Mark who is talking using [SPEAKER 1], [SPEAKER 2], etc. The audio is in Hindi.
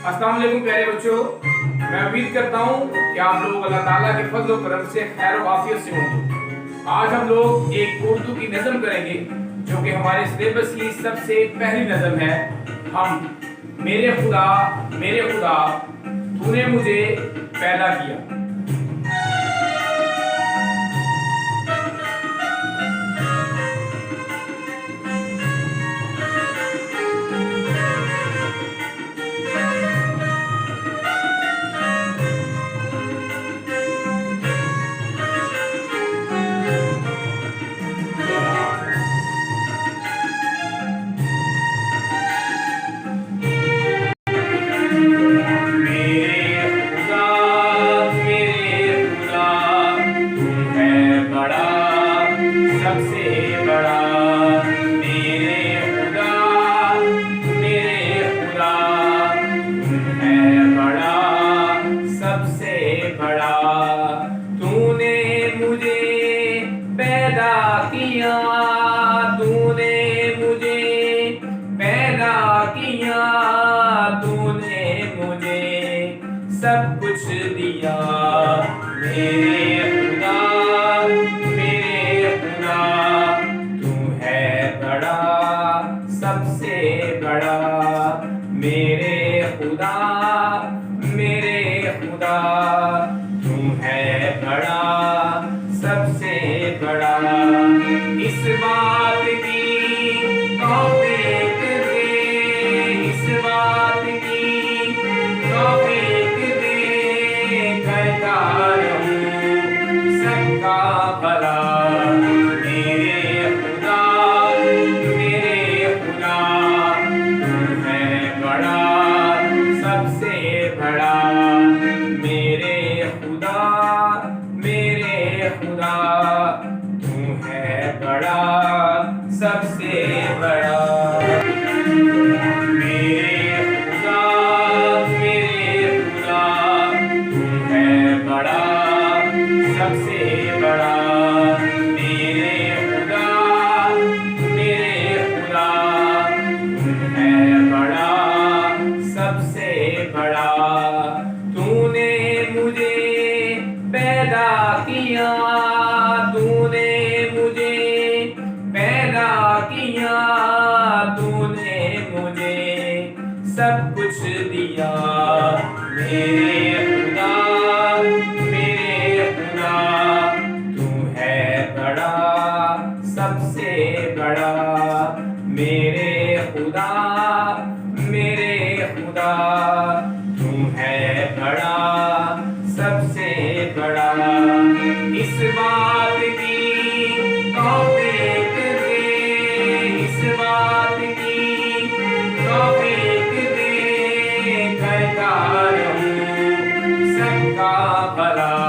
[SPEAKER 1] अस्सलाम वालेकुम प्यारे बच्चों, मैं उम्मीद करता हूँ कि आप लोग अल्लाह ताला के फजल और करम से खैर और आफियत से होंगे। आज हम लोग एक उर्दू की नज़म करेंगे जो कि हमारे सिलेबस की सबसे पहली नज़म है। हम मेरे खुदा तूने मुझे पैदा किया। सबसे बड़ा मेरे खुदा है बड़ा सबसे बड़ा। तूने मुझे पैदा किया, तूने मुझे पैदा किया, तूने मुझे सब कुछ दिया। मेरे खुदा तू है बड़ा सबसे बड़ा। मेरे खुदा तू है बड़ा सबसे बड़ा। इस बात की तौफीक दे, इस बात की तौफीक दे, करता रहूं सबका भला। मेरे खुदा तू है बड़ा सबसे बड़ा। मेरे खुदा तू है बड़ा सबसे बड़ा। मेरे खुदा तू है बड़ा सबसे बड़ा। मेरे खुदा तू है बड़ा सबसे बड़ा। तूने मुझे पैदा किया, तूने मुझे पैदा किया, तूने मुझे सब कुछ दिया। मेरे खुदा तू है बड़ा सबसे बड़ा। मेरे खुदा तू है बड़ा सबसे बड़ा। इस बात की तौफीक दे, इस बात की तौफीक दे, करता रहूं सबका भला।